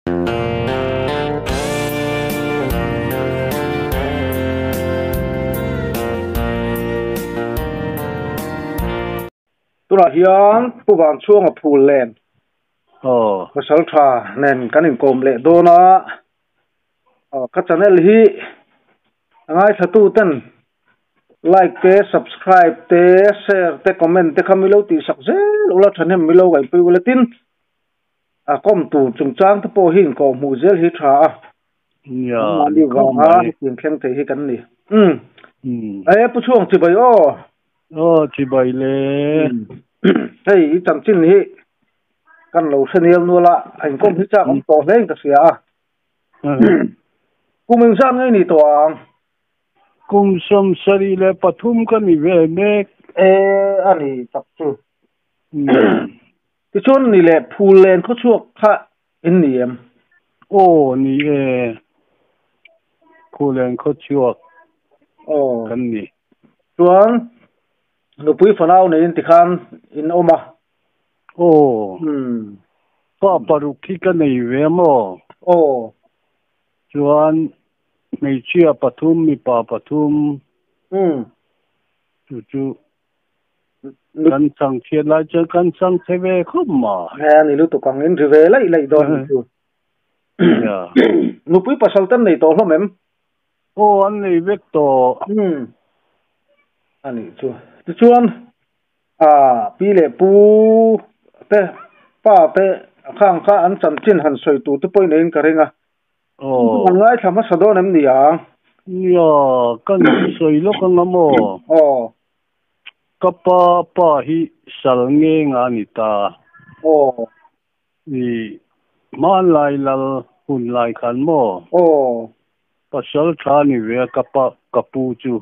ตัวเฮียนผู้บางช่วงกับผู้เล่นภาษาไทยเน้นกันในกรมเล่โดนะก็จะเน้นที่ง่ายสัตุตันไลค์เตะ subscribe เตะ share เตะคอมเมนต์เตะคำมิโลตีสักเจ้าเราฉันเห็นมิโลไว้ไปวันละตินก้มตูจงจ้างที่พอหินก็มูเซลฮิตรามาดีกว่าเพียงแค่เตะให้กันนี่ผู้ช่วงที่ไปที่ไปเลยเฮ้ยจำชิ้นนี้กันเราเสนียลนัวละไอ้ก้มที่จ้าของต่อเล่งก็เสียกูมึงสร้างไงนี่ตัวกุมสมสรีเลยปฐุมกันนี่เว้ยเมกอันนี้จับจูที่ชนนี่แหละพูเลนเขาช่วงพระอินเดียมนี่พูเลนเขาช่วงกันนี่ส่วนหนูปุ้ยฝนเอาในอินทิคานอินโอมาก็ปรุกที่กันในเวมส่วนในเชื่อปฐุมมีป่าปฐุมจู่ๆกันสังเชียร์ไล่เจอกันสังเทเวขึ้นมานี่รู้ตัวกังเงินถือเวไล่โดนจู่หนูปุ้ยปัสสาวะในตัวเขาเหม็มอันนี้เวกตัวอันนี้ส่วนปีเล่ปูเตะป้าเตะข้างอันจันจินหันสวยตูที่ปอยในอินกระเรงมันง่ายทำให้สะดวกนั่นนี่กันสวยลูกกันละโมก็ป้าฮิสังเงงานิตานี่มาลายลหุ่นลายขันโมปัสสาวะนี่เวกับปูจู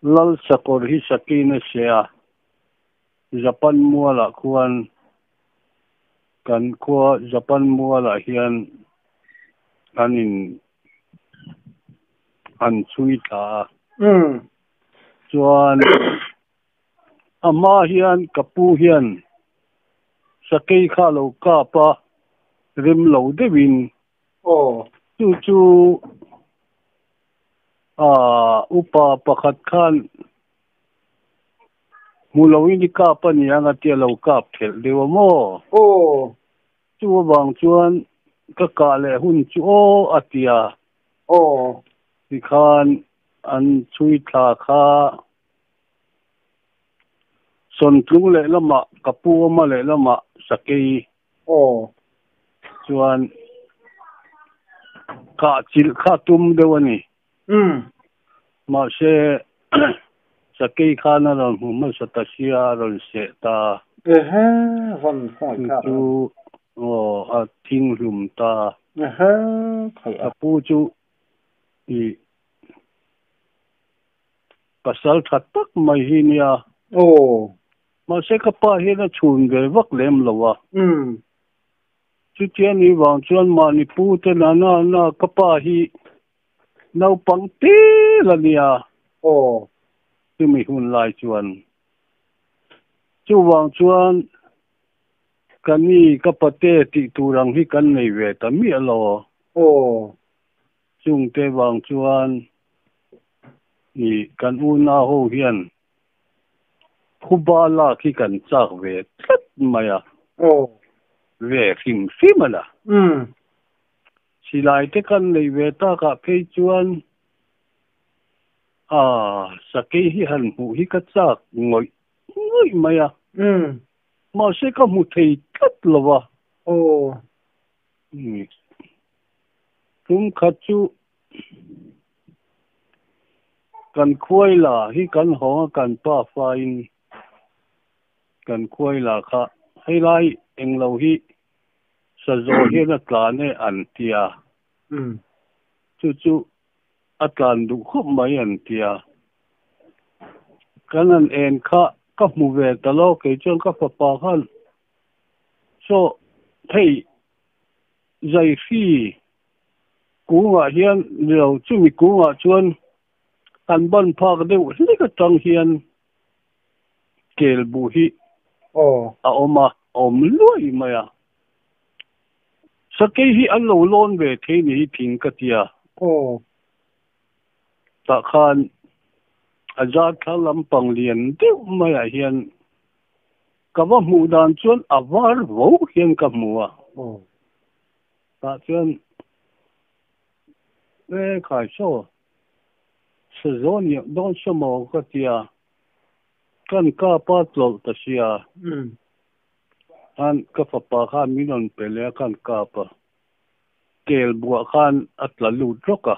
lal sakor hi sakina sia Japan muala khuan kan khua Japan muala hian anin an chui tha chuan ama hian kapu hian sakei kha lo ka pa rim lo dewin chu upa pakhat khan mulawin ni ka pa niya nga tia lo kap thel dewa mo chu bang chuan ka le hun chu atia ti khan an chui tha kha son tlung le lama kapu ma le lama sakei chuan ka chil kha tum dewani mà sẽ sakei khana ron huma satasia ron se ta von khoi ka chu a thing lum ta pu chu I pasal thatak mai hinia mà sẽ ka pa hi na chun ve vak lem lawa chu tian ni wang chuan ma ni pu te na ka pa hi nau pang ti la nia chu mi hun lai chuan chu wang chuan kan ni ka pate ti turang hi kan nei ve ta mi alo chung te wang chuan ni kan u na ho hian khubala ki kan chak ve tlat maya ve phim ala silai te kan nei ve ta ka phei chuan sakei hi han hu hi ka chak ngoi maya ma se ka mu thei tat lawa tum khachu kan khuai la hi kan ho kan pa fain kan khuai la kha hei lai englo hi sa zo hi na tlane an tia chu atlan du khop mai an tia kan an en kha ka mu ve ta lo ke chon ka pa khan so thei zai fi ku nga hian lo chu mi ku nga chuan an ban pha ka deu ni ka tang hian kel bu hi a lui mà à sao cái hi ăn lâu lon về thế này thình cái tia ta khan azat khá lắm bằng liền tiêu mà à hiện cái vad mù đàn chuan avar vô hiện cái mù à ta chuan về khai số sử dụng nhiều đông số mồ cái tia kan ka pa tlol ta sia an ka fa pa kha minon pele kan ka pa kel bua khan atla lu troka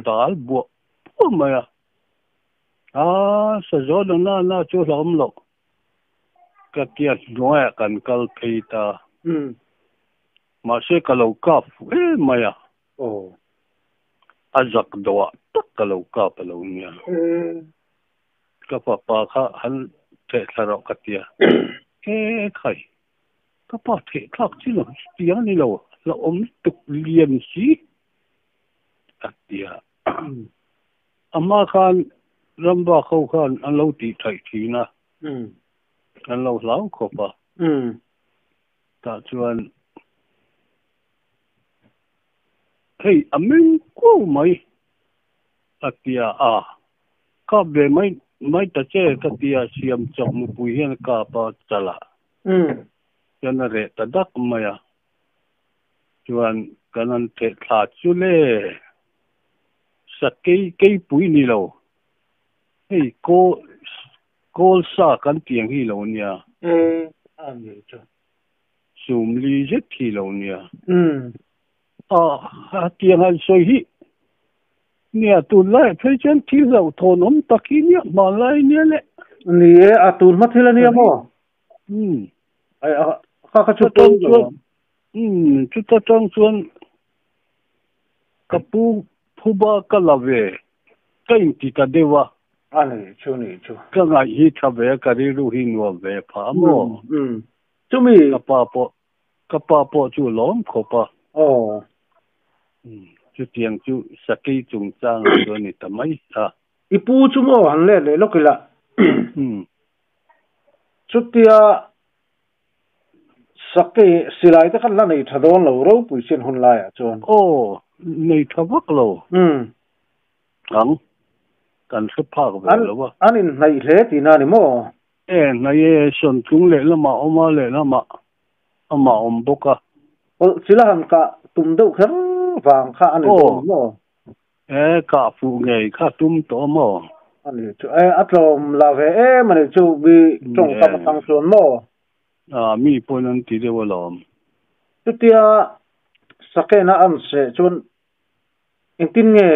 tal bua maya sa zo na chu lam lo ka tia noya kan kal peita ma se ka lo ka maya azak doa tak ka lo ka pa lo nia ka pa kha han te tharo ka tia khai ka pa the thak chi lo tia ni lo la om tuk lian si ka tia ama khan ramba khau khan an lo ti thai thi na an lo lau ko pa ta chuan hey amin ko mai ka tia ka be mai ta che ka tia siam chok mu pui hian ka pa chala yana re ta dak maya chuan kanan the tha chu le sakei pui ni lo hei ko sa kan tiang hi lo nia ani chu sum li je thi lo nia tiang han soi hi nia tu lai phei chen thi lo thon om taki nia ma lai nia le ni a tu ma thila nia mo ai ka chu tu chu ta tang chuan kapu phuba kalave kai ti ta dewa ani chu ka nga hi thabe ka ri ru hi no ve pha mo chu mi ka pa po chu lom kho pa chu tiang chu sakai chung chang do ni tamai ha ipu chu mo han le lokila chu tia sakai silai ta kan la nei thadon lo ro pui sin hun lai a chon nei thavak lo ang kan se phak ve lo wa anin nei le ti na ni mo nei son chung le lama oma le lama ama om boka sila han ka tum do khar wang kha ani mo ka fu ngei kha tum to mo ani chu atlom la ve mane chu bi tong ka tang chuan mo mi ponan ti de walom chu tia sakena an se chun intin nge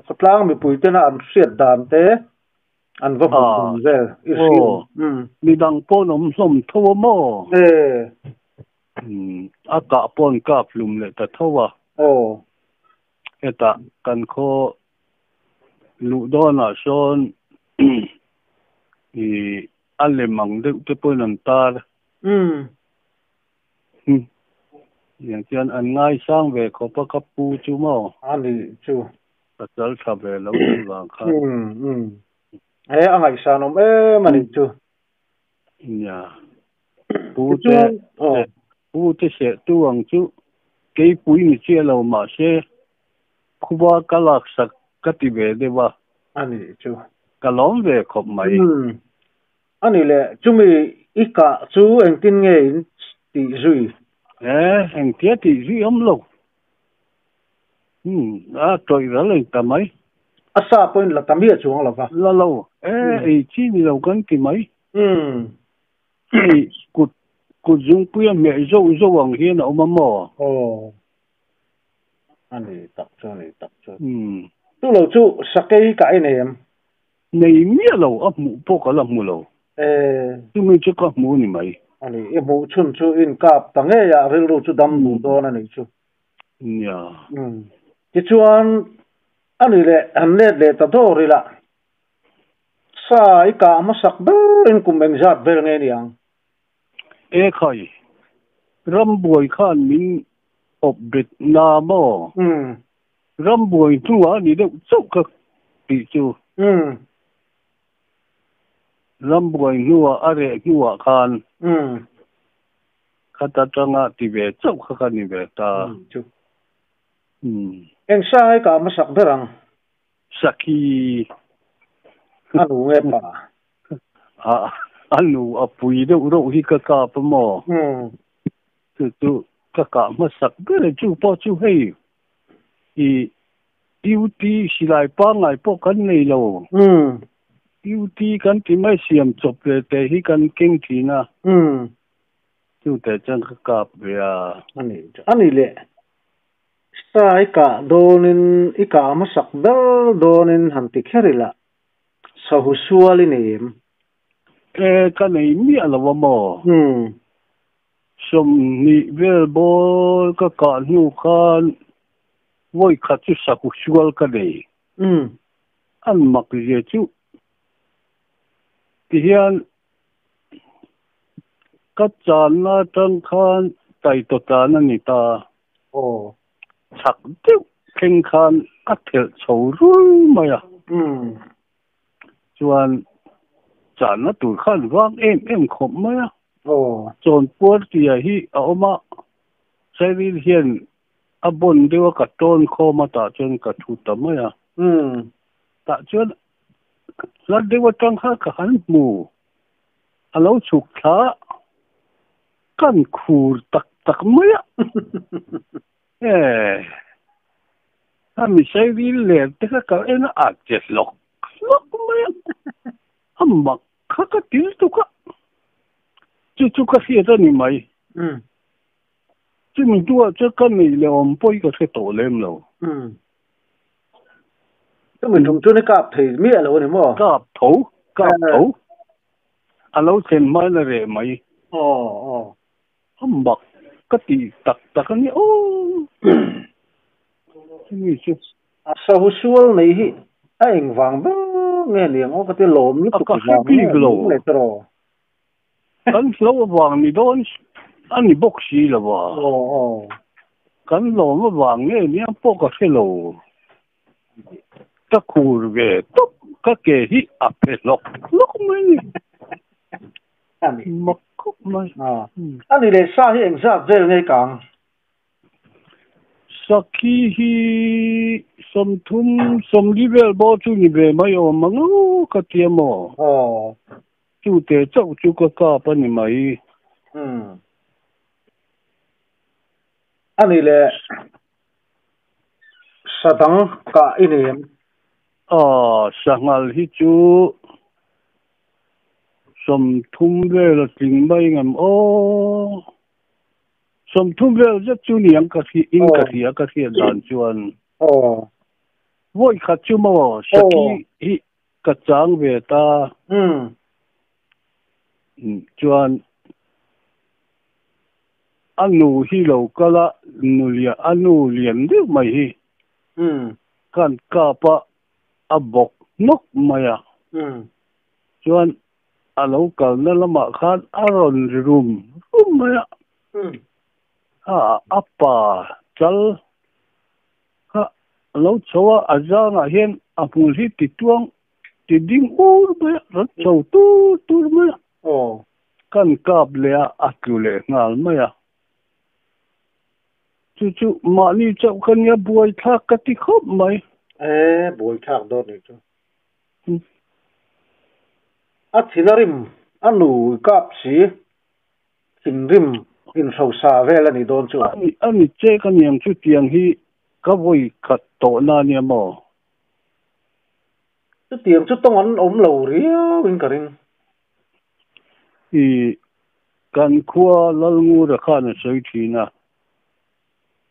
khotlang mi puitena an siat dan te an va bum zel mi dang ponom som tho mo aka pon ka plum le ta thowa eta kan kho lu dona son alle mang de te ponan tar yang chian an ngai sang ve kho pa ka pu chu mo ani chu ta chal tha ve lo wang kha angai sanom mani chu nya pu te se tu ang chu ke pui ni che lo ma se khuwa kalak sak ka ti ve de wa ani chu kalom ve khop mai ani le chumi ika chu engtin nge ti zui eng tia ti zui om lo toi ra le ta mai asa point la tamia chuang la va la lo chi ni lo kan ki mai ku jung puya me zo wang hian o ma mo ani tak chu tu lo chu sakai ka inem nei mi lo a mu po ka la mu lo tu mi chu ka mu ni mai ani e mu chun chu in kap tange ya ril ru chu dam mu do na ni chu ya ti chuan ani le an le ta do ri la sa I ka ma sak ber in kum beng zat ber nge niang khai ram boy khan min op bit na mo ram boy tu ni de chu ka ti chu buổi nua are nua khan khata tanga ti ve chau kha ni ve ta em sai cả mà sắc berang saki anu nghe pa anu apui de uro hi ka pa mo tu ka ma sak be chu po chu hei i beauty si lai pa ngai po kan nei lo beauty kan ti mai siam chop le te hi kan king thi na tu te chang ka be ani le sai cả donin ika ma sak bel donin han ti kherila sahu suali nim ka nei mi ala wa mo som ni vel bo ka nu khan voi kha chu sahu sual ka nei an mak je chu ti hian ka chan na tang khan tai to ta na ni ta chak tiêu khen khan các thiệt xấu rồi mà ya chuan chán nó tụi khan vang em khom mà ya chọn bớt thì hi oma sai đi hiền abon dewa cả tôn kho mà ta chuan cả thu tâm mà ya ta chuan là dewa trăng ha cả hắn mù alo chụp thá căn khur tak mà ya mi sai vi le te ka ena akjes lok ma amma ka til tu ka chu ka hi ta ni mai chu mi tu cha ka ni le om poi ka se to lem lo tu mình thùng chu ne kap thei mi lo ni mo kap thau alo chen mai la re mai amma ka ti tak ni sahu sual nei hi a eng wang ba nge liang o ka te lom ni ka happy glo le tro kan slow wang ni don ani box si la wa kan lom wang nge ni po ka hello ta kur ve to ka ke hi a pe lok mai ni ani mak mai ani le sa hi eng zat vel ngai kang saki hi som livel bo chu ni ve mai o mangu ka tiamo chu te chau chu ka pa ni mai ani le sadang ka inem sangal hi chu som thum ve la ting mai ngam som thum vel rất chu niang ka thi in ka thi dan chuan voi kha chu mo saki hi ka chang ve ta chuan anu hi lo kala nulia anu lian de mai hi kan ka pa abok nok maya chuan alo kal na lama khan aron rum maya apa chal ha lo chowa azanga hian apul hi ti tuang ti ding ur ba rat chau tu ma kan kap le akule ngal ma ya chu ma ni chau kan ya buai thak ka ti khop mai buai thak do ni chu a thinarim anu kap si thingrim in sâu xa về là ni đón chú anh chế cái niệm chú tiền hi cái vui khát tổ na niệm mò chú tiền chú tông anh ốm lầu riêng bên cả riêng thì can khua lal ngu ra khan soi thi na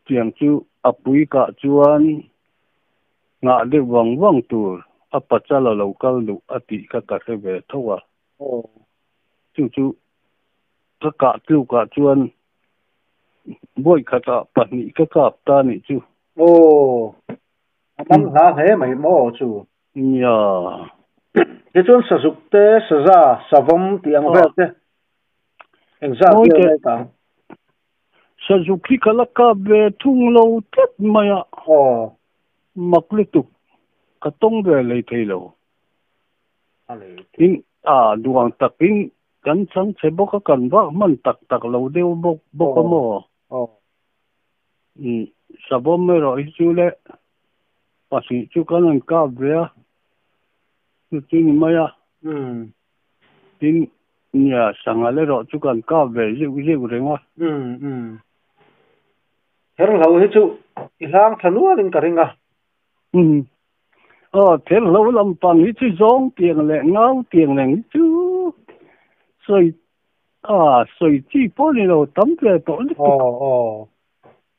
tiền chú apui ka chuan ngã de wang tur apa chala local lu ati ka se ve thowa chú ka tu ka chuan boy khata pani ka kap ta ni chu man ha he mai mo chu ya ke chuan sa suk te sa za sa vom tiang ve te exact te ta sa zuki kala ka ve thung lo tet maya makle tu ka tong ve le thei lo duang takin kan chang che bok kan ba man tak lo deu bok mo sabom me ro chu le pasi chu kan ka bia chu tin maya tin nya sangale ro chu kan ka ve ju renga her lo hi chu ilang thanua ring ka ringa thế lâu lắm bằng ít chứ giống tiền lệ ngáo tiền lệ chứ rồi rồi chỉ bỏ đi đâu tấm về tổ đi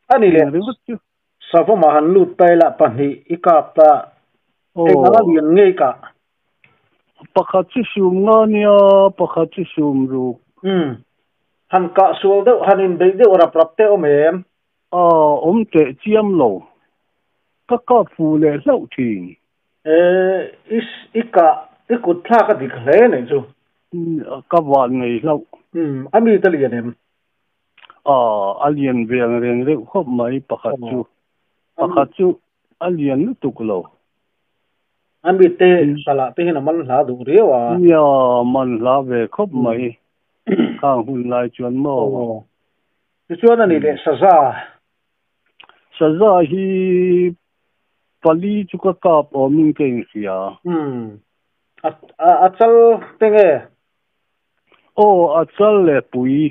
anh đi lên sao mà hắn lụt tay lại bản thì ít cặp ta em nó liền ngay cả bác chứ sum ngon nha bác chứ sum ru hắn cả xuống đâu hắn in đấy đâu rập tê ôm em tệ chiêm lầu các phụ lệ lâu thì ít cút tha cái gì thế này chú các bạn này lâu anh đi tới liền em alien về người đấy không mấy bác chú alien tục lâu anh bị tê sala tê nó mình lá đủ riêu mình lá về không mấy càng hun lại chuyện mò cái chuyện này để sa ra hi pali chu ka kap o min keng sia achal tenge achal le pui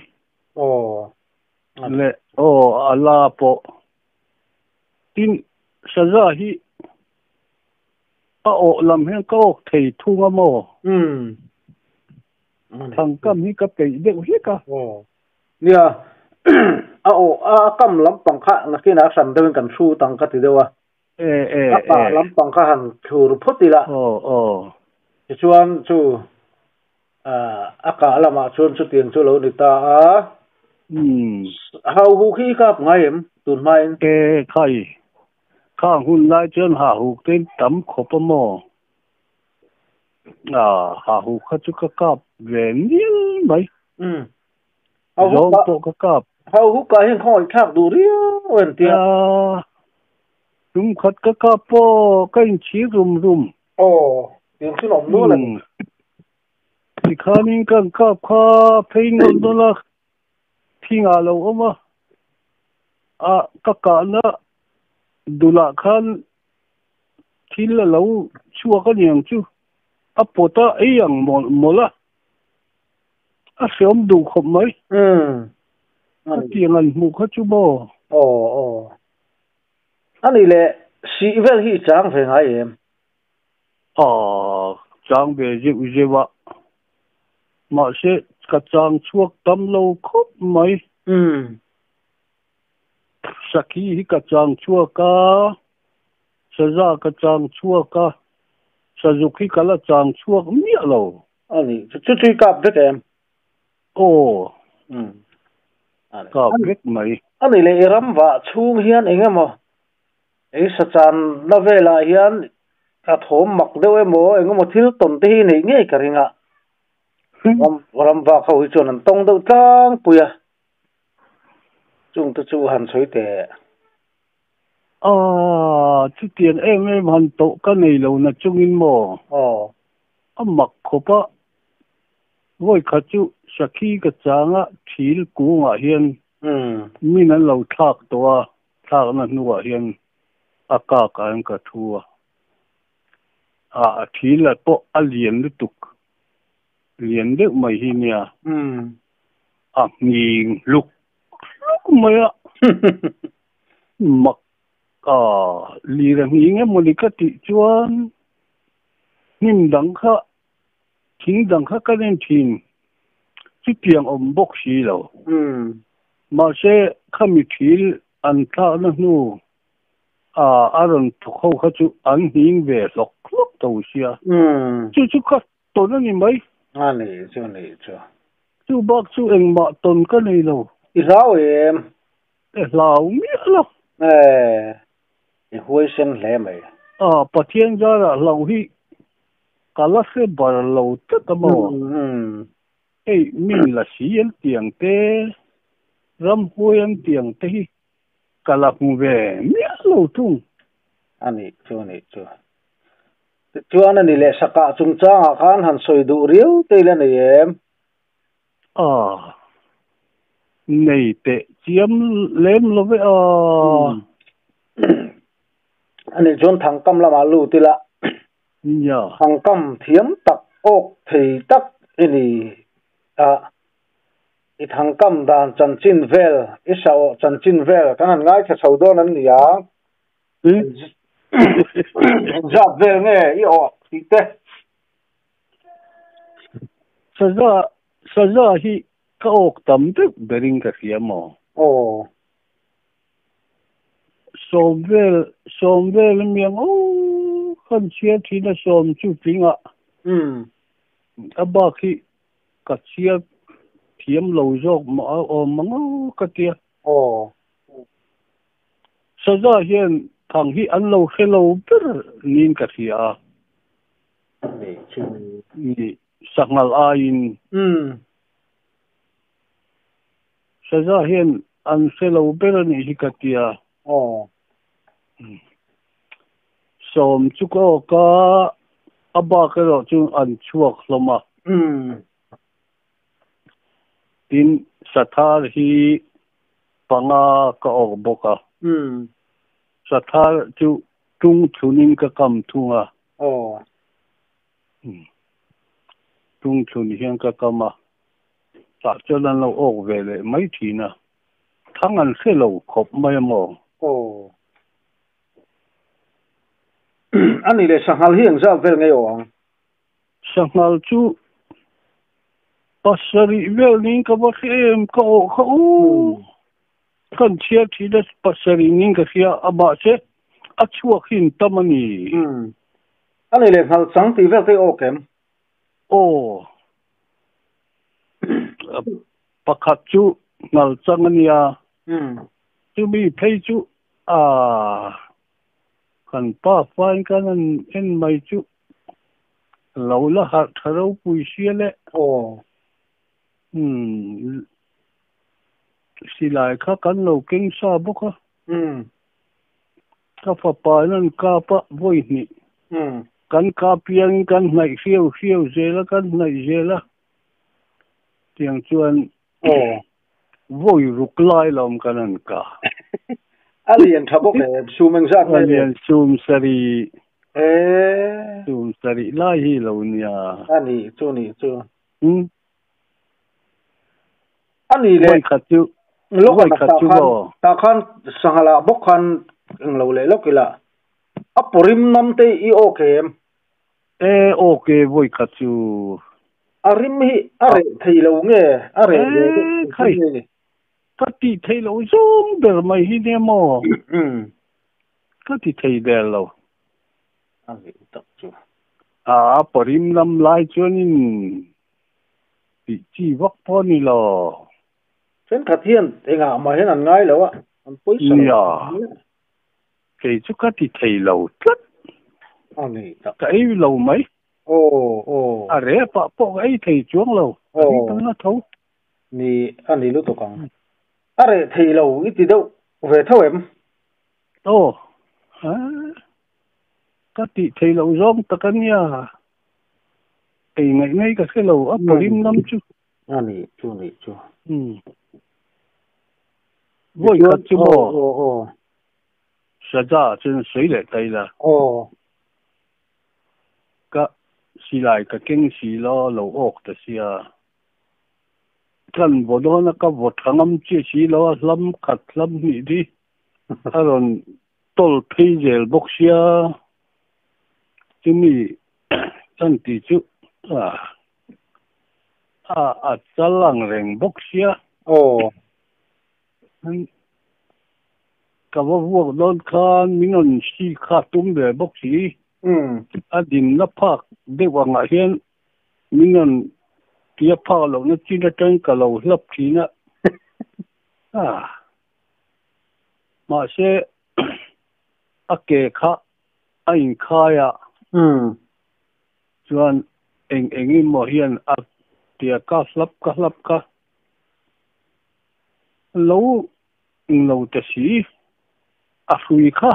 le ala po tin sa ra hi lam hen ka ok thei thunga mo thang kam hi ka pe de hi ka nia kam lam pangkha na kina san dewen kan su tang ka ti dewa lam pangkha han thur phuti la chuan chu aka lama chuan chu tiang chu lo ni ta hau hu khi ka ngai em tun mai khai khang hun lai chuan ha hu ten tam khop mo ha hu kha chu ka kap ve nil mai hau po ka kap hau hu ka hen khoi thak du ri wen tia rum khat ka kap po kain chi rum tiếng chu nom no la thì khanin kan kap kha phein ngol do la thinga lo oma ka na dula khan thil lo chua ka niang chu apota ayang mola som du khop mai tiang an mu kha chu bo ani le si vel hi chang ve ngai em chang be je wa ma se ka chang chuak tam lo khop mai saki hi ka chang chua ka saza ka chang chua ka sazuki kala chang chua mi lo ani chu kap de em kap de mai ani le ram wa chung hian engemaw sa chan na vela hian ka thom mak deuh emaw engemaw thil ton te hi nei nge ka ringa ram wa kho hi chuan an tong deuh tlang puya chung tu chu han choi te chu tiền em han to ka nei lo na chung in mo mak khopa voi kha chu sakhi ka changa thil ku nga hian min an lo thak na nuwa hian aka ka an ka thua thil la po alien lutuk lien de mai hi nia nging luk maya mak li ra nging em monika ti chuan nim dang kha thing dang kha ka nen thin chi piang om bok si lo ma se khami thil an tha na nu aron thokho kha chu an hing ve lok to sia chu kha to na ni mai ani chu bak chu eng ma ton ka nei lo irao em lao mi lo huai sen hle mai pathian ja la lo hi kala se bar lo ta ta mo min la si en tiang te ram huai en tiang te hi kala hu ve mi lo tung ani chu chuan ani le saka chungchanga khan han soi du riu teile nei em nei te chiam lem love ani jon thang kam lama lu tila ya thang kam thiam tak ok thei tak ini i thang kam dan chan chin vel isao chan chin vel kanan ngai tha chhodon an nia job vel nge I o tite saza hi ka ok tam te bering ka fiamo somvel miang kan chia thina som chu pinga aba khi ka chia thiam lo jok ma manga ka tia saza hian thang hi an lo hello per nin ka thia ni sangal ain saza hian an hello per ni hi ka tia som chu ko ka aba ka ro chu an chuak hloma tin sathar hi panga ka ok boka sathar chu tung thunin ka kam thunga tung thun hian ka kama ta cholan lo ok vele mai thina thangan selo khop mai mo ani le sanghal hi ang za vel ngai o sanghal chu pasari vel nin ka ba khem ka o kan chia thi da pasari nin ka khia aba che achua khin tamani ani le hal chang ti vel te o kem pakhat chu ngal changania chu mi phei chu kan pa fain kan en mai chu lo la har tharo pui siale silai kha kan lo king sa boka ka fa pa nan ka pa voi ni kan ka pian kan nai fiu zela kan nai zela tiang chuan voi ruklai lom kanan ka alien thabok e sumeng zak alien sum sari sum sari lai hi lo nia ani chu ani le khatu lokal ta khan sangala bokhan englo le lokila apurim namte I okem okay voi khatu arim hi are theilo nge are khai kati theilo zoom ber mai hi ne mo kati theidelo ani tak chu parim lam lai chuanin ti chi vak poni lo chen khathian enga ma hen an ngai lo an poisa ke chu kati theilo tlat ani tak ka ei lo mai are pa po ei thei chuang lo ani tang na tho ni ani lu to kang are theilo iti do ve thawem kati theilo zom takania ei ngai ka khelo aparim nam chu ani chu voi khat chu mo saja chen sei le tai la ka silai ka keng si lo ok ta sia kan bodona ka bothangam chi si lo lam khat lam ni di aron tol phaijel boxia chumi tan ti chu chalang reng boxia ka wo don khan minon si kha tum de boxi adin na phak de wanga hian minon tia pha lo na chi na tang ka lo hlap thina ma se ake kha ain khaya chuan engi mo hian tia ka hlap ka lo ta si a hui kha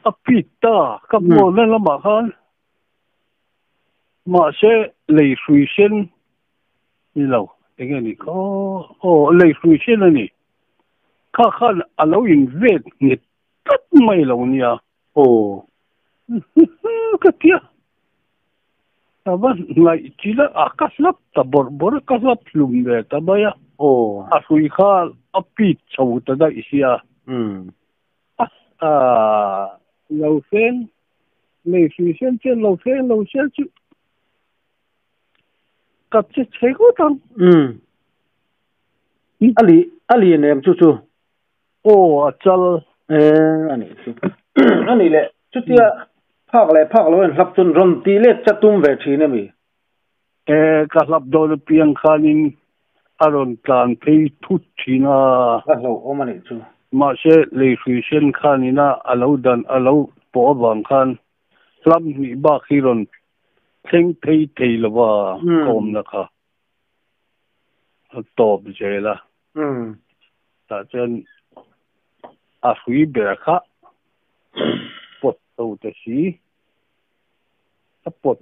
apita kapo na lamakan ma se lei sui sen ni lo engel ni ko lei sui sen ni ka khan alo in vet ni tat mai lo nia ka tia taba ngai chila akaslap tabor kaslap lum de tabaya asui kha apit chau ta da isia lâu sen lei sui sen chen lâu sen chu cặp chết chế có thằng ali nem chu chal ani le chu tia phak lo en hlap chun ron ti le chatum ve thine mi ka hlap do le piang khanin aron tlan phei thut thina lo omani chu ma se lei sui sen khanina alo dan alo po bang khan lam ni ba khiron theng thei lawa kom na kha top jela ta chen a hui ber kha pot to te si a pot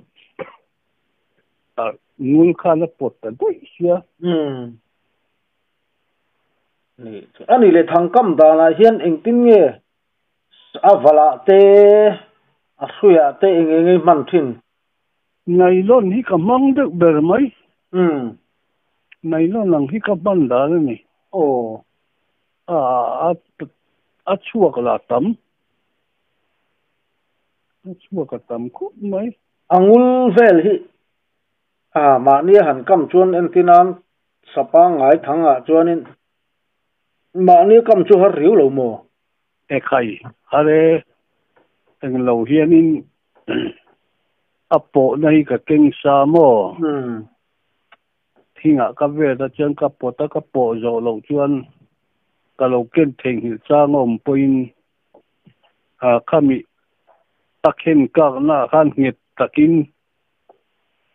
nul kha na pot ta doi sia ni ani le thang kam da na hian eng tin nge avala te asuya te eng man thin nylon hi ka mang de ber mai nylon lang hi ka ban da ni a chuak la tam khop mai angul vel hi ma ni han kam chuan en tinan sapa ngai thanga chuanin ma ni kam chu har riu lo mo e khai are eng lo hianin apo nei ka keng sa mo thinga ka ve da chen ka po zo lo chuan ka lo ken theng hi chang om poin khami takhen ka na khan nget takin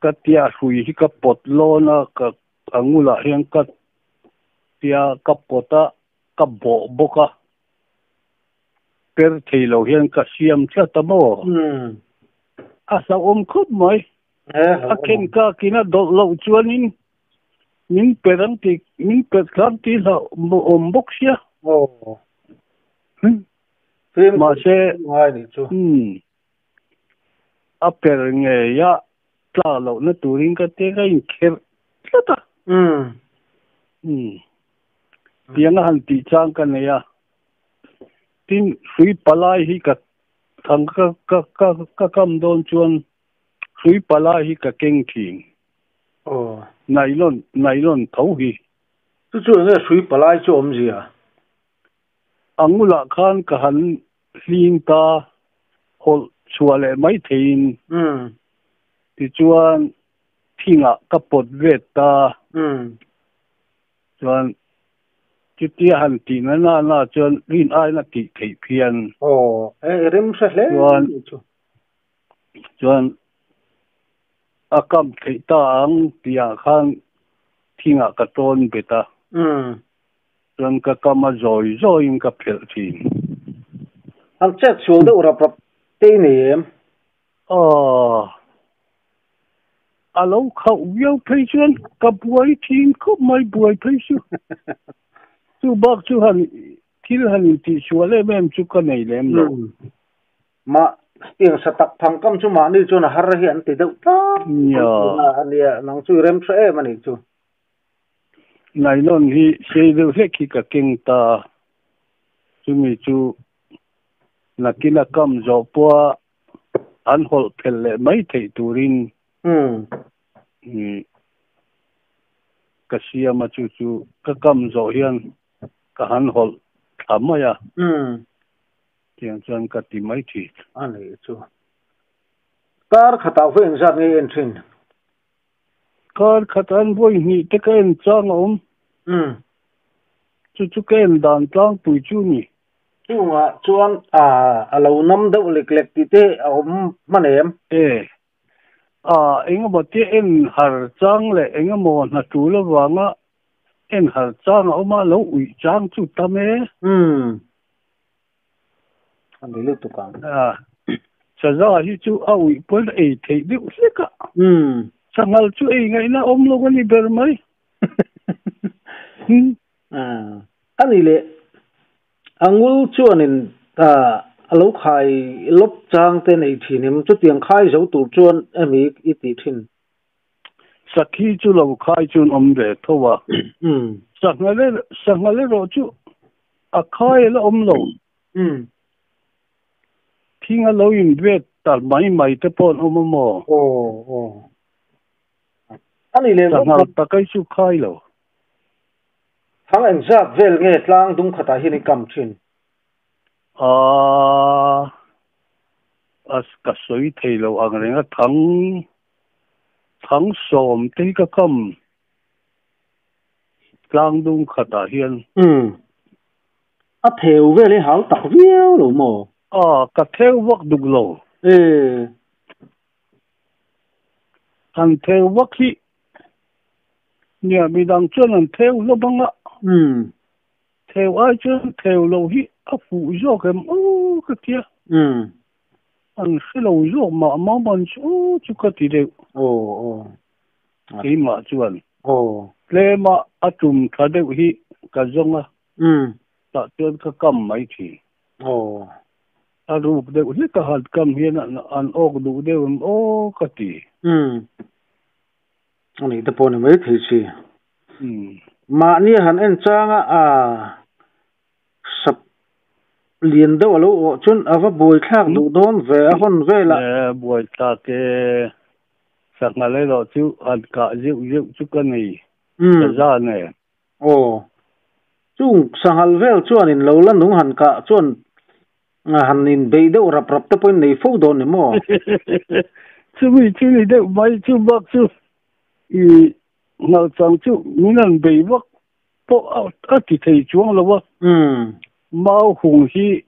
ka tia hui hi ka pot lo na ka angula hian ka tia ka pota ka boka per thelo hian ka siam cha ta mo asa khop mai akhen ka kina do lo chuanin min per khan ti la bok sia ma se ngai ni chu a per nge ya tla lo na turin ka te ga in kher ta piang han ti chang ka ne ya tin sui palai hi ka thang ka kam don chuan sui palai hi ka keng thing nylon thau hi chu nge sui palai chu om ji angula khan ka han hlin ta hol chuale mai thein ti chuan thinga ka pot vet ta chuan tia han ti na chuan rin ai na ti thei phian rim sa hle chuan akam thei ta ang tia khan thinga ka ton beta chuan ka kama zoi ka phel thin ang chat chul de ura prap te nem alo khau yo phei chuan ka buai thin khop mai buai phei chu chu bak chu han thil han ti chuale mem chu ka nei lem lo ma tiang satak thang kam chu ma ni chu na har hi an ti deuh ta ania nang chu rem sa e mani chu nylon hi sei de heki ka keng ta chu mi chu nakina kam zo po an hol phel le mai thei turin ka siama chu ka kam zo hian ka han hol thamaya tiang chuan ka ti mai thi ani chu kar khataw fe eng zat nge en thin kar khatan voi ni te ka en chang om chu ka en dan tlang pui chu ni chuwa chuan alo nam deuh lek ti te om manem enga bote en har chang le enga mo na tu lo wanga en har chang oma lo ui chang chu tame anh đi lúc tụ càng sa ra hi chu awi pon ei thei di useka sangal chu ei ngai na lo ngani ber mai anh đi le angul chu anin alo khai lop chang te nei thinim chu tiang khai zo tu chuan emi iti thin sakhi chu lo khai chun ve thowa sangale ro chu a khai la lo thinga lo in ve tal mai te pon mo anh le sangal ta kai chu khai lo thang anh zat vel nge tlang dung khata hi ni kam thin as ka soi thei lo ang renga thang som te ka kam tlang dung khata hian a theu ve le hal tak viau lo mo ka theu wak duk lo an theu wak hi nia mi dang chuan an theu lo banga theu ai chuan theu lo hi a fu zo kem ka tia an silo zo ma man chu ka ti de ma chuan le ma atum thade hi ka zonga ta chuan ka kam mai thi a ru de hi ka hat kam hian an ok du de ka ti ani te pon mai thi chi ma ni han en changa sap liền đâu alo chun ava boy khak du don ve hon ve la boy ta ke sak na le lo chu an ka jiu chu ka nei za ne chung sangal vel chuan in lo lan nung han ka chuan han in be deuh rap te point nei fo don ni mo chu ni de mai chu bak chu i ngal chang chu minan be bak po a ti thei chuang lo wa mau hùng hi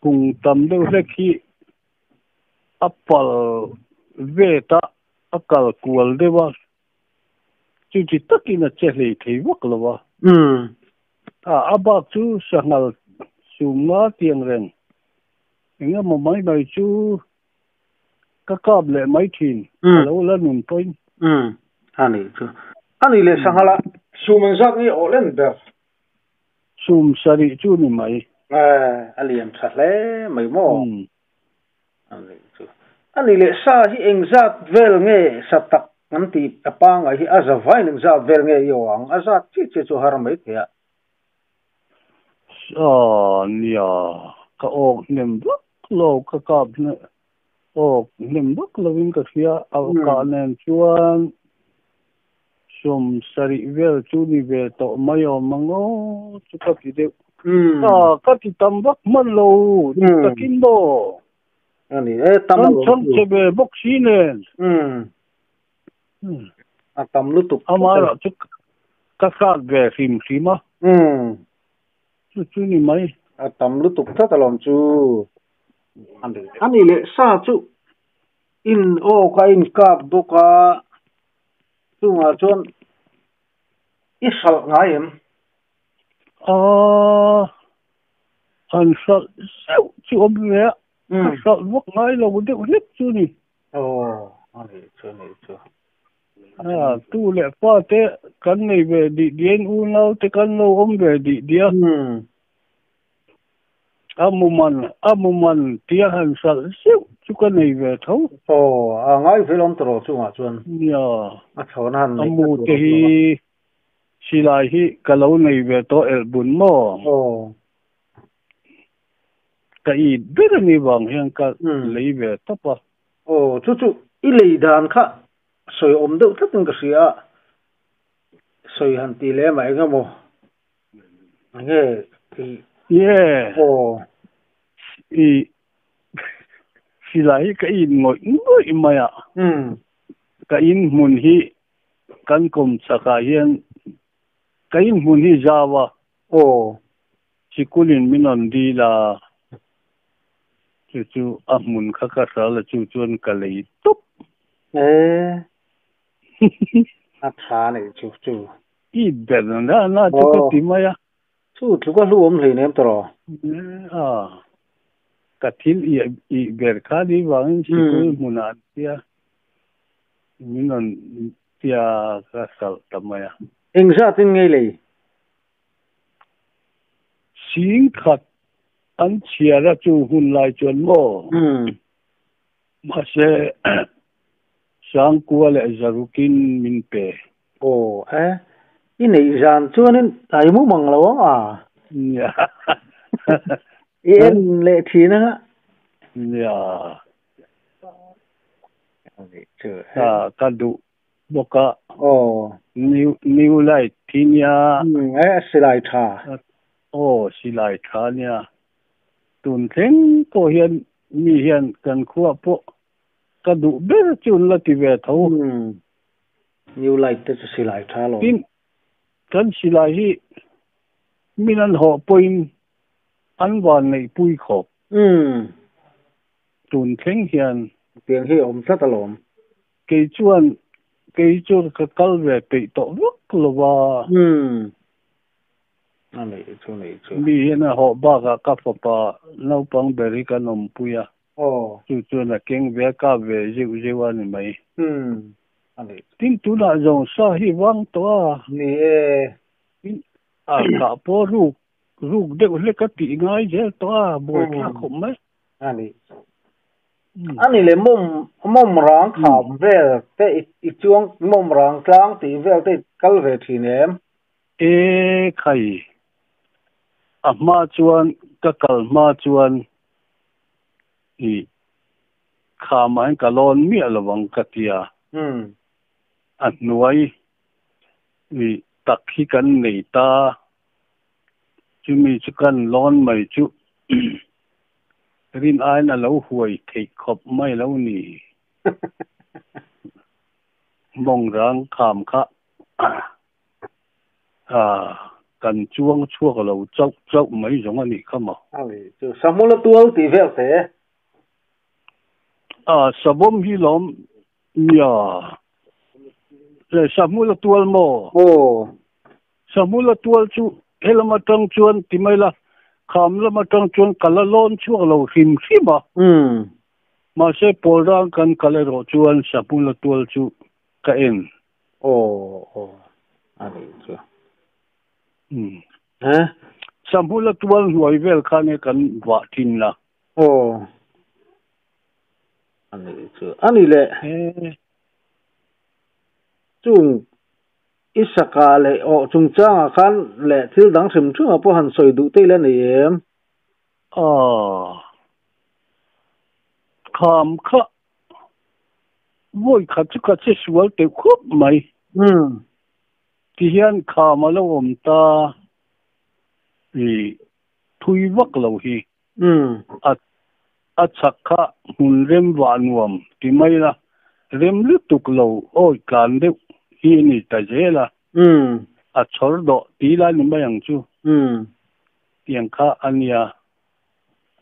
hùng tầm đâu ra khi apple về ta apple cuốn đấy ba chú chỉ tất cả là chơi lấy thấy vất là ba abak chú sangal suma tiang ren nghe mà mấy chú các cặp lệ mấy thìn lâu là nụn tôi anh ấy lệ sangala suma giác như ở lên bờ sum sari chu ni mai aliam thle mai mo ani le sa hi engzat vel nge satak nganti apang hi azavai ning za vel nge yoang azat chi chu har mai thia nia ka ok nem lo ka kap ne ok nem lo win ka sia au ka nen chuan sum sari vel chu ni ve to mayo mango chu ka ti de ka ti tam bak man lo ka kin do ani tam lo cham che be bok sinen a tam lu tu amara chu ka sa ve sim chu ni mai a tam lu tu ta lom chu ani le sa chu in o ka in kap do ka chung a chuan isal ngaim an sal seu chu om ve sal wak ngai lo de lep chu ni ani chu tu le pa te kan nei ve di dien u nau te kan lo om ve di dia amuman tia han sal seu chu kan nei ve tho ngai velom tro chu nga chuan ya a thon han amu te hi silai hi kalau nei ve to el bun mo ka I ber ni wang hian ka lei ve tapa chu I lei dan kha soi om deuh tlatin ka sia soi han ti le mai nga mo nge ti I silai ka I ngoi maya ka in mun hi kan kom saka hian ka in mun hi jawa chikulin minon di la chu amun khaka sala chu chuan ka lei tup a tha nei chu I ber na chu ka ti maya chu ka lu om hlei nem tro cả thiên ý biệt khá đi vắng chỉ có một nạn kia mình còn kia cái sao tầm mày à anh ra tin ngay lì xin khát anh chia ra chú hun lại chuẩn mò mà sẽ sáng qua lại zarukin min pe ồ cái này dàn chưa nên tại muốn bằng lâu à yên lệ thì nữa cái đủ bốc cả new light thì nha sẽ lại thà sẽ lại thà nha tuần thiên có hiện mi hiện cần khua po cái đủ biết chun là thì về thâu new light thì sẽ lại thà rồi tin cần sẽ lại hi mình ăn họ point ăn vào này bùi khổ tuần thiên hiện tiếng hi rất là lộn cái chuan cái câu về bị tổ rất là vào anh này chỗ mi hiện họ ba cái cà phê ba nấu bằng berry cái nấm bùi à chuan là kinh về cả về dịu anh mày anh này tin tu là dùng sa hi vang to nè cả po ruk đều lấy cái tí ngay chứ to bồi khác không mấy anh này là mồm răng khom về cái ít chuông mồm răng trắng thì về cái câu về thì ném khai mà chuan cái câu mà chuan kham anh cái lon mi là vang cái tia anh nuôi tắc khi cần này ta chú mi chú cần lon mày chú rin ai là lâu huay thì khop mai lâu nì mong răng kham khá cần chuông chua lâu chốc mấy giống anh không mà chú sao mua tua thì về thế sao bom hi lom ya rồi sao mua tua mò sao mua tua chú hele mà trăng chuan thì mấy là khám là mà trăng chuan cả là lon chua lâu him mà mà sẽ bỏ ra cần cả là rồi chuan sao mua tua chú cái em anh chú sao mua tua huay về cái này cần vợ tin là anh lệ chung isaka lệ chung chang khan lệ thil dang sim chung apo han soi du te le ni em kham kha voi kha chu ka che sual te khup mai ti hian kham lo om ta thui vak lo hi a chakha hun rem wanwam ti mai la rem lu tuk lo oi kan de hi ni ta jela a chor do ti la ni bayang chu tiang kha ania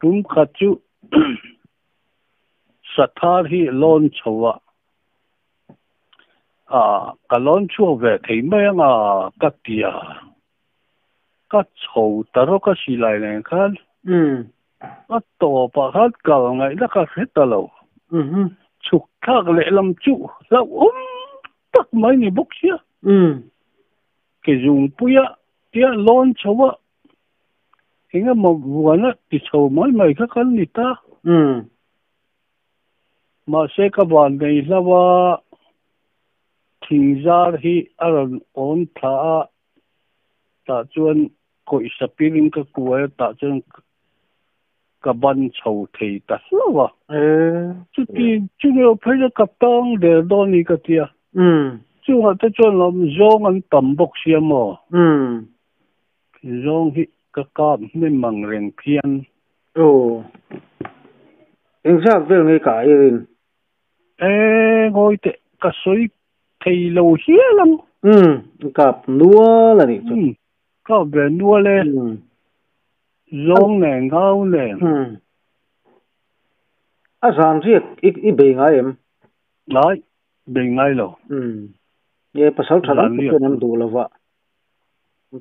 tum kha chu sathar hi lon chowa ka lon chu ve thei mai nga ka tia ka chou taro ka silai len khan a to pa khat kal ngai la ka hetalo chuk thak le lam chu la tak mai ni bok sia ke jung puya tia lon chowa hinga ma buana ti chou mai ka kan ni ta mà sẽ các bạn này làว่าทิ้งจาร์ที่อารมณ์อ่อนท่าตาจวนก็อิสปิริงก็กลัวตาจวนกับบันเฉาเทตาสละวะจุดที่จุดเราเพื่อกับต้องเดือดร้อนนี่ก็เดียจุดว่าแต่จวนเราโยงอันต่ำบกเสียมั้งโยงที่ก็กล้าไม่มังเร่งเพียนเอ็งทราบเรื่องนี้กายอื่นngồi tệ cả suy thì lâu xía lắm cặp núa là gì có về núa lên rong nè ngao nè sàn riết ít bề ngay em đấy bề ngay rồi ye pasal thằng nó nên đủ là vợ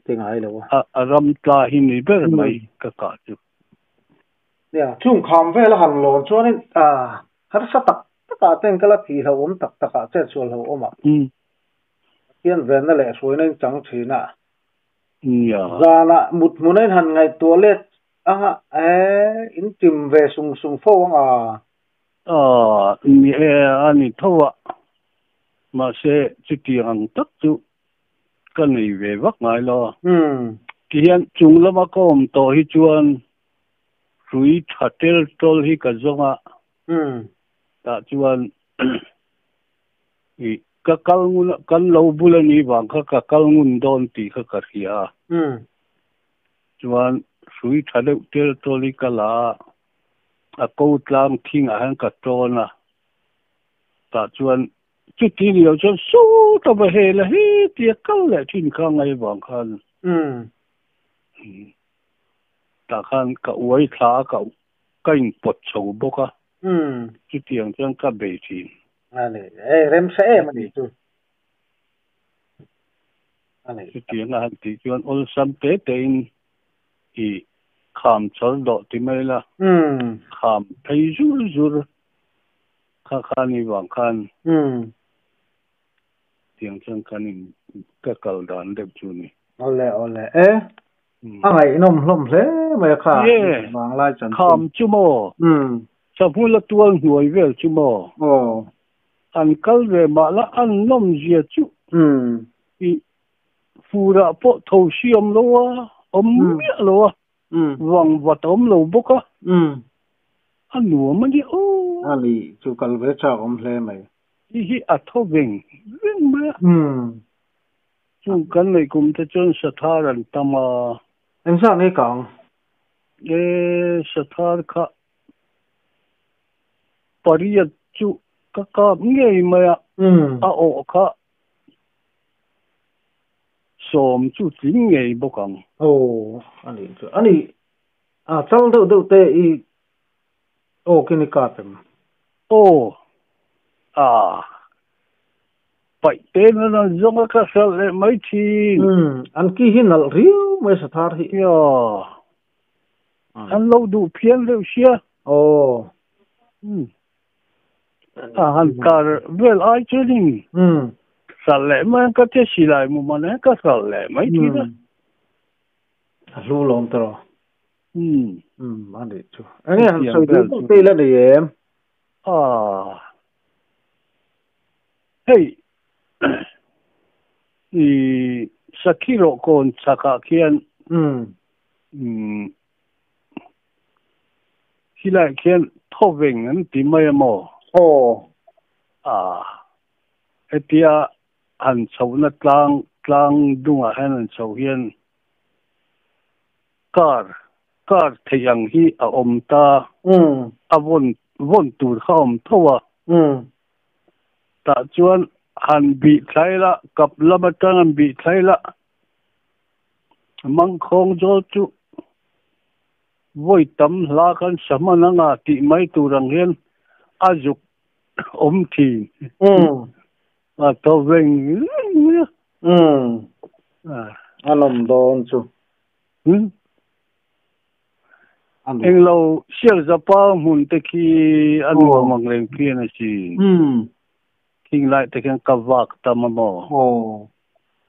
tiếng ai là vợ ram ta hi ni ber mai ka ka chu เนี่ยช่วงคำเวลาหันหลอนช่วงนี้ฮัตสตักตะกาเต็งก็ละทีเราตักตะกาเจ็ดส่วนเราอ่ะเทียนเวนนั่นแหละสวยนั่งจังชีน่ะจานะมุดมุนให้ทันไงตัวเล็กอินจิมเวสุงฟงนี่อันนี้ทั่วมาเสจุดที่หังตักจุกันในเววักไงล่ะที่ยันจุงละมาก็มต่อให้จวนรุยทัดเตลตอลให้กันจงแต่จวนอีกกัลงุนกันเราบุลนี่บางก็กัลงุนโดนตีก็กระเทียจวนรุยทัดเตลตอลให้กันละกูตามทิ้งอาหารกัดโจนะแต่จวนจุดที่เดียวจนสู้ตัวไปเฮละเฮเตียกัลเลยทิ้งข้างไอ้บางคันแต่คันก็ไว้ท้าก็ก็ยังปวดโฉบกะจุดที่ยังจังก็เบทีอันนี้เริ่มเซ่มันดีจุดอันนี้จุดที่ยังหันที่จวนอลซัมเตเตนอีขามชอลดอที่ไม่ละขามไปจูรข้าขานี่บางคันที่ยังจังกันนี่ก็เก่าดานเด็บจูนี่เอาเลยอะไรนมล้มเลยไม่ค่ะบางรายจันทร์ขามจุโมจะพูดละตัวหัวเวลจุโมอันกัลเวมาละอันนมเจียจุอีฟูระพอทเชียมโลวะเมียโลวะวังวัดโลบกะอันหนูมันดิโออันนี้จุกัลเวชาเลยไหมที่อัฐเวงมาจุกันเลยกุมจะจนสถารันตมาเอ็งสร้างนี่กังสถานค่ะปริยัติจุก็เงี้ยมาโอค่ะสมจุดสิ่งเงี้ยบุกังโอ้อันนี้จังเดือดเตอีโอกินิกาเต็มโอ้ไปเต้นนั่นจงก็เสร็จไม่ทีอันกี้หินอะไรไม่สถานที่อันเราดูเพียงเร็วเชียโอ้อันการเวลาจุดนี้สเลมันก็จะสิไลมุมันก็สเลไม่ทีนะรู้ลงตัวอันนี้จูอันนี้หันสุดที่ละนี่เฮ้ยอีสักกิโลคนสักเขียนที่ไรเขียนทอเวงนั้นที่ไม่มอโอ้ไอเดียหันชาวนักลางดุงหันชาวเฮียนการที่ยังฮีอมตาวนตูดเข้าทั่วแต่จวนหันบีใช้ละกับละมาจังบีใช้ละมังคงโจจุไว้ตำลากันสมนังอาติไม่ตูรังเห็นอาจุกทีตัวเวงอารมณ์โดนจุเองเราเชื่อจะป้ามุนตะกี้อันว่ามังเลงเพียนสิคิงไลตะกันกับวักตามมอ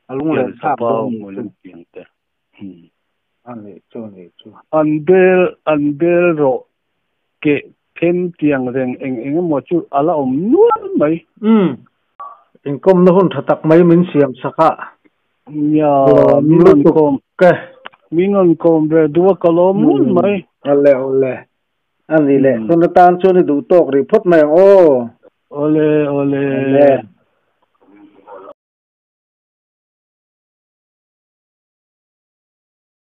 อารมณ์เลยทราบป้ามุนเพียงแต่อันนี้จูอันเบลโรเกะเข้มเตียงเรงเองหมดจุอะไรนุ่มไหมเองก้มนู่นถักไม่เหมือนเสียมสักอย่ามีเงินก้มมีเงินก้มเบดูว่าก็ล้มนุ่มไหมอันนี้แหละตอนตานช่วงนี้ดูตกรีพดแมงโอเล่